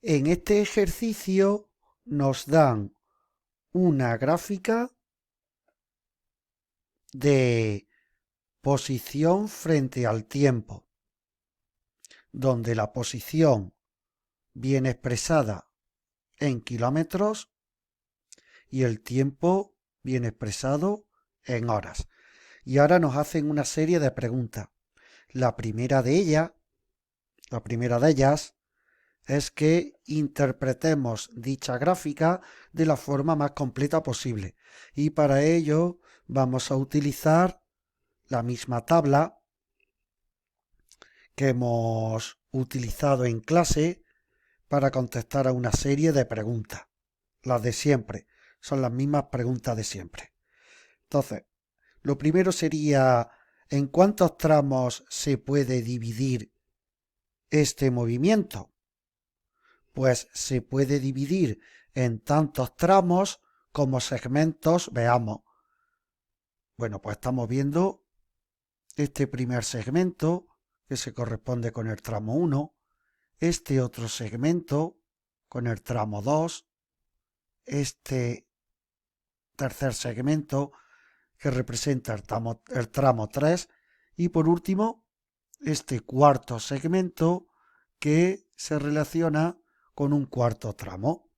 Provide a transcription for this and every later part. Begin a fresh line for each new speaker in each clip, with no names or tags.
En este ejercicio nos dan una gráfica de posición frente al tiempo, donde la posición viene expresada en kilómetros y el tiempo viene expresado en horas. Y ahora nos hacen una serie de preguntas. La primera de ellas es que interpretemos dicha gráfica de la forma más completa posible. Y para ello vamos a utilizar la misma tabla que hemos utilizado en clase para contestar a una serie de preguntas. Las de siempre. Son las mismas preguntas de siempre. Entonces, lo primero sería, ¿en cuántos tramos se puede dividir este movimiento? Pues se puede dividir en tantos tramos como segmentos veamos. Bueno, pues estamos viendo este primer segmento que se corresponde con el tramo 1, este otro segmento con el tramo 2, este tercer segmento que representa el tramo 3 y por último este cuarto segmento que se relaciona con un cuarto tramo.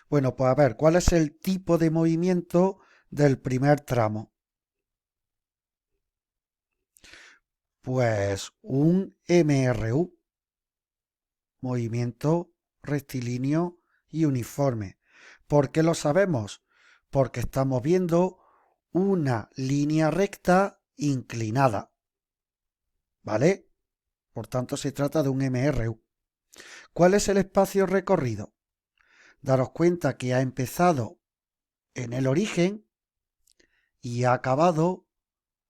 Bueno, pues a ver, ¿cuál es el tipo de movimiento del primer tramo? Pues un MRU, movimiento rectilíneo y uniforme. ¿Por qué lo sabemos? Porque estamos viendo una línea recta inclinada, ¿vale? Por tanto, se trata de un MRU. ¿Cuál es el espacio recorrido? Daros cuenta que ha empezado en el origen y ha acabado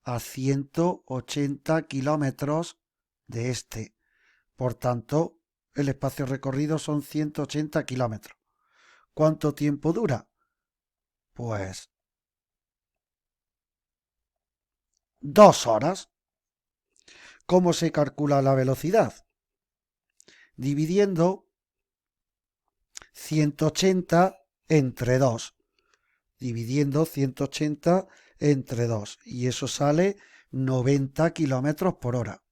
a 180 kilómetros de este. Por tanto, el espacio recorrido son 180 kilómetros. ¿Cuánto tiempo dura? Pues 2 horas. ¿Cómo se calcula la velocidad? Dividiendo 180 entre 2. Dividiendo 180 entre 2. Y eso sale 90 kilómetros por hora.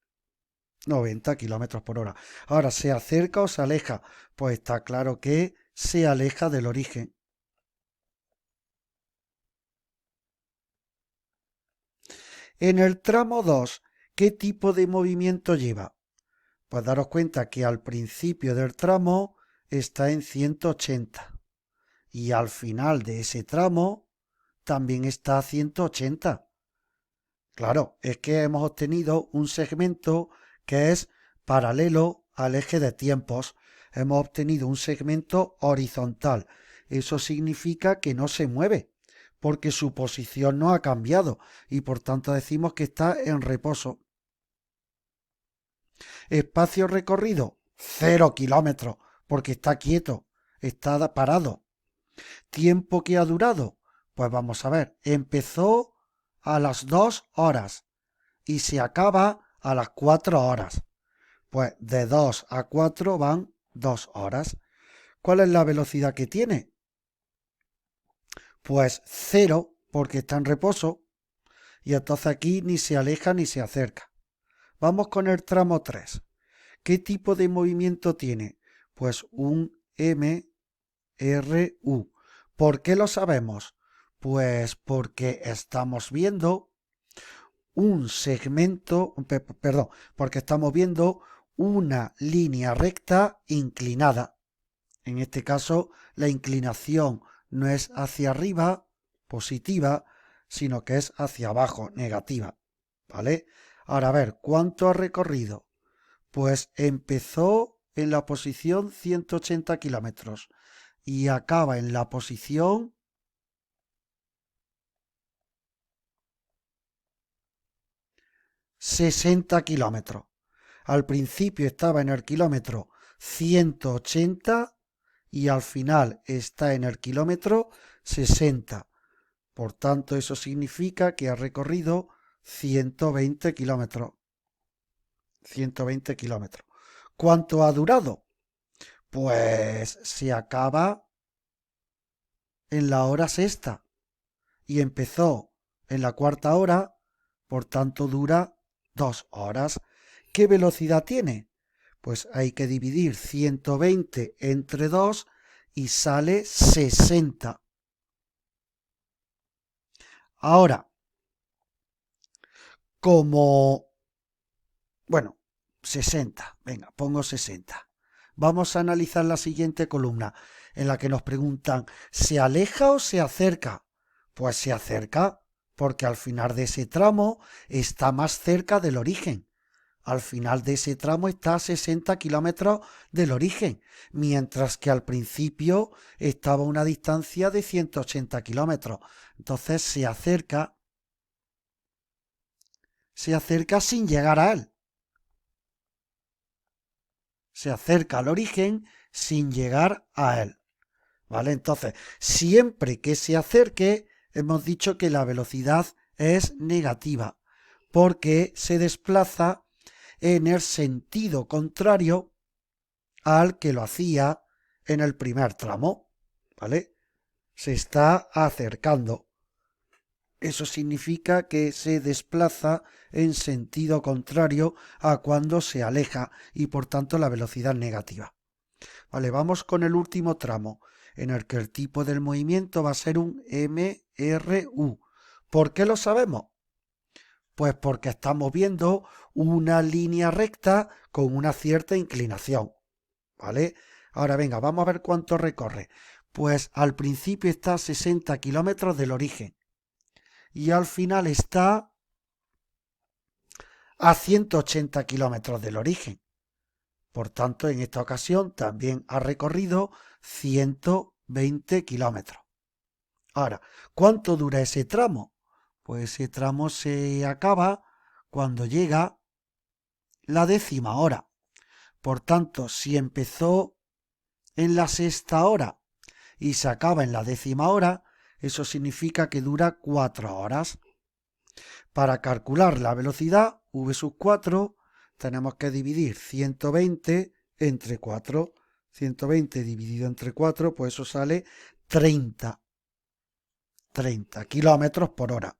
90 kilómetros por hora. Ahora, ¿se acerca o se aleja? Pues está claro que se aleja del origen. En el tramo 2, ¿qué tipo de movimiento lleva? Pues daros cuenta que al principio del tramo está en 180 y al final de ese tramo también está a 180. Claro, es que hemos obtenido un segmento que es paralelo al eje de tiempos. Hemos obtenido un segmento horizontal. Eso significa que no se mueve, porque su posición no ha cambiado y por tanto decimos que está en reposo. Espacio recorrido, 0 kilómetros, porque está quieto, está parado. ¿Tiempo que ha durado? Pues vamos a ver, empezó a las 2 horas y se acaba a las 4 horas. Pues de 2 a 4 van 2 horas. ¿Cuál es la velocidad que tiene? Pues 0, porque está en reposo. Y entonces aquí ni se aleja ni se acerca. Vamos con el tramo 3. ¿Qué tipo de movimiento tiene? Pues un MRU. ¿Por qué lo sabemos? Pues porque estamos viendo un segmento, perdón, porque estamos viendo una línea recta inclinada. En este caso, la inclinación no es hacia arriba, positiva, sino que es hacia abajo, negativa. ¿Vale? Ahora, a ver, ¿cuánto ha recorrido? Pues empezó en la posición 180 kilómetros y acaba en la posición 60 kilómetros. Al principio estaba en el kilómetro 180 y al final está en el kilómetro 60. Por tanto, eso significa que ha recorrido 120 kilómetros. 120 kilómetros. ¿Cuánto ha durado? Pues se acaba en la hora sexta y empezó en la cuarta hora, por tanto dura 2 horas. ¿Qué velocidad tiene? Pues hay que dividir 120 entre 2 y sale 60. Ahora, bueno, 60, venga, pongo 60. Vamos a analizar la siguiente columna, en la que nos preguntan, ¿se aleja o se acerca? Pues se acerca, porque al final de ese tramo está más cerca del origen. Al final de ese tramo está a 60 kilómetros del origen, mientras que al principio estaba a una distancia de 180 kilómetros. Entonces se acerca sin llegar a él. Se acerca al origen sin llegar a él. ¿Vale? Entonces, siempre que se acerque, hemos dicho que la velocidad es negativa, porque se desplaza en el sentido contrario al que lo hacía en el primer tramo. ¿Vale? Se está acercando. Eso significa que se desplaza en sentido contrario a cuando se aleja y por tanto la velocidad es negativa. Vale, vamos con el último tramo, en el que el tipo del movimiento va a ser un MRU. ¿Por qué lo sabemos? Pues porque estamos viendo una línea recta con una cierta inclinación. ¿Vale? Ahora venga, vamos a ver cuánto recorre. Pues al principio está a 60 kilómetros del origen y al final está a 180 kilómetros del origen. Por tanto, en esta ocasión también ha recorrido 120 kilómetros. Ahora, ¿cuánto dura ese tramo? Pues ese tramo se acaba cuando llega la 10ª hora. Por tanto, si empezó en la 6ª hora y se acaba en la 10ª hora, eso significa que dura 4 horas. Para calcular la velocidad, v sub 4, tenemos que dividir 120 entre 4. 120 dividido entre 4, pues eso sale 30 kilómetros por hora.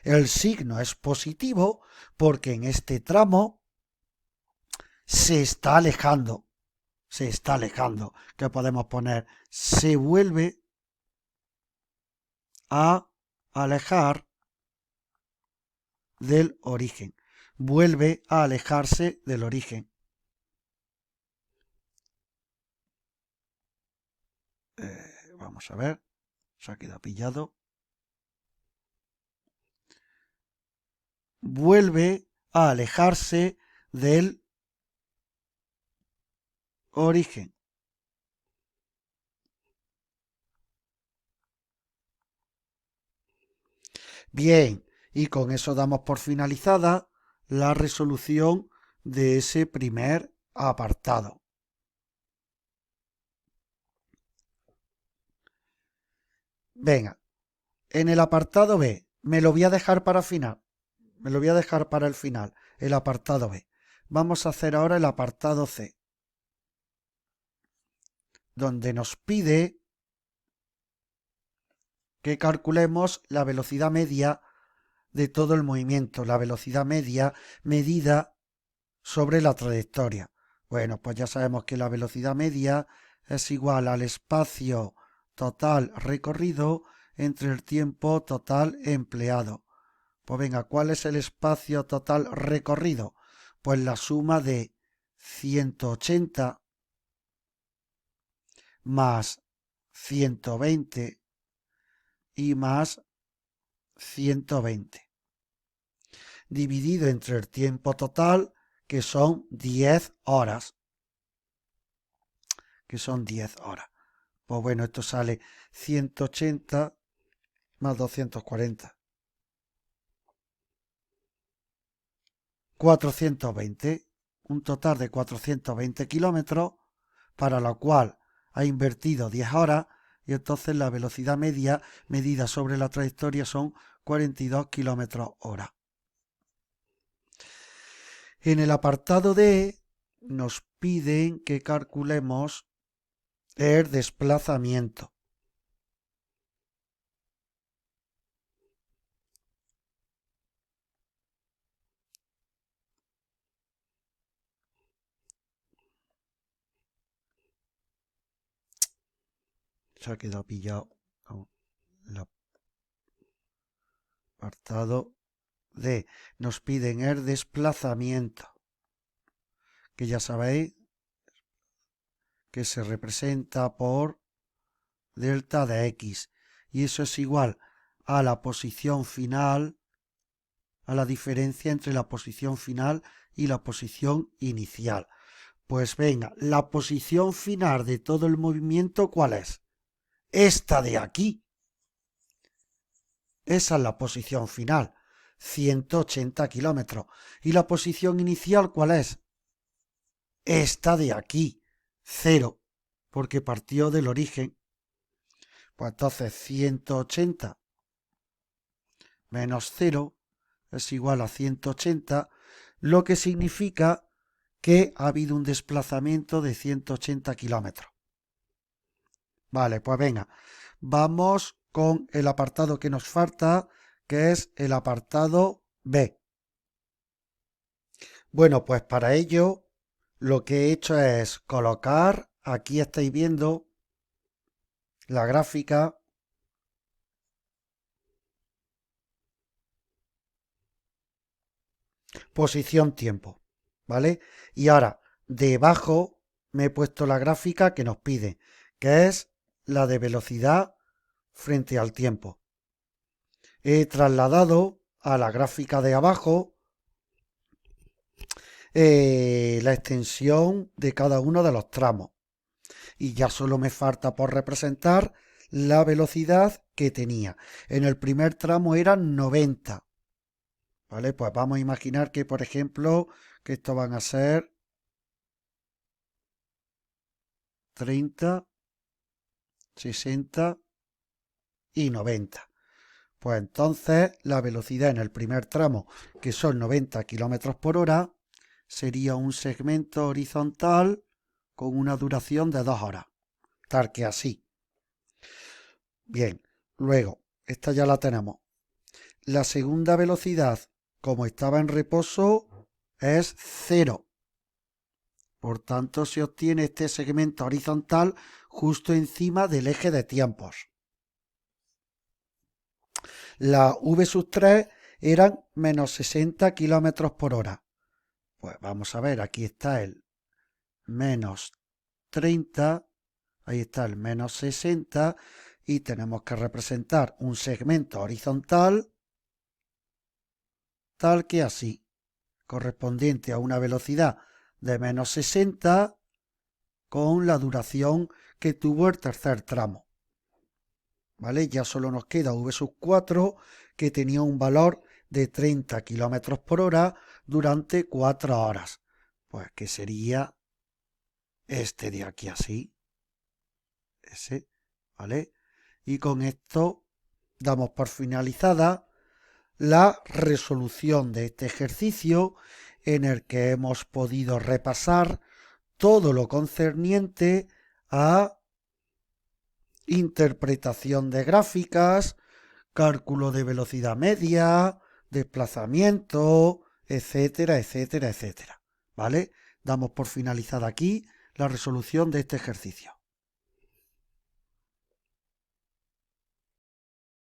El signo es positivo porque en este tramo se está alejando. Se está alejando. ¿Qué podemos poner? Se vuelve a alejar del origen. Vuelve a alejarse del origen. Vamos a ver. Se ha quedado pillado. Vuelve a alejarse del origen. Bien, y con eso damos por finalizada la resolución de ese primer apartado. Venga, en el apartado B, me lo voy a dejar para final. Me lo voy a dejar para el final, el apartado B. Vamos a hacer ahora el apartado C, donde nos pide que calculemos la velocidad media de todo el movimiento, la velocidad media medida sobre la trayectoria. Bueno, pues ya sabemos que la velocidad media es igual al espacio total recorrido entre el tiempo total empleado. Pues venga, ¿cuál es el espacio total recorrido? Pues la suma de 180 más 120 y más 120, dividido entre el tiempo total, que son 10 horas. Pues bueno, esto sale 180 más 240. 420, un total de 420 kilómetros, para lo cual ha invertido 10 horas, y entonces la velocidad media medida sobre la trayectoria son 42 kilómetros hora. En el apartado D nos piden que calculemos el desplazamiento. Se ha quedado pillado el apartado D. Nos piden el desplazamiento, que ya sabéis que se representa por delta de X. Y eso es igual a la posición final, a la diferencia entre la posición final y la posición inicial. Pues venga, la posición final de todo el movimiento, ¿cuál es? Esta de aquí. Esa es la posición final, 180 kilómetros. ¿Y la posición inicial cuál es? Esta de aquí, 0, porque partió del origen. Pues entonces 180 menos 0 es igual a 180, lo que significa que ha habido un desplazamiento de 180 kilómetros. Vale, pues venga, vamos con el apartado que nos falta, que es el apartado B. Bueno, pues para ello lo que he hecho es colocar, aquí estáis viendo la gráfica, posición tiempo, ¿vale? Y ahora debajo me he puesto la gráfica que nos pide, que es la de velocidad frente al tiempo. He trasladado a la gráfica de abajo la extensión de cada uno de los tramos. Y ya solo me falta por representar la velocidad que tenía. En el primer tramo eran 90. ¿Vale? Pues vamos a imaginar que, por ejemplo, que esto van a ser 30, 60 y 90. Pues entonces la velocidad en el primer tramo, que son 90 km por hora, sería un segmento horizontal con una duración de 2 horas. Tal que así. Bien, luego, esta ya la tenemos. La segunda velocidad, como estaba en reposo, es 0. Por tanto, se obtiene este segmento horizontal justo encima del eje de tiempos. La V3 eran menos 60 km por hora. Pues vamos a ver, aquí está el menos 30, ahí está el menos 60 y tenemos que representar un segmento horizontal tal que así, correspondiente a una velocidad de menos 60 con la duración que tuvo el tercer tramo. ¿Vale? Ya solo nos queda V4 que tenía un valor de 30 km por hora durante 4 horas. Pues que sería este de aquí así. Ese, ¿vale? Y con esto damos por finalizada la resolución de este ejercicio en el que hemos podido repasar todo lo concerniente a interpretación de gráficas, cálculo de velocidad media, desplazamiento, etcétera, etcétera, etcétera. ¿Vale? Damos por finalizada aquí la resolución de este ejercicio.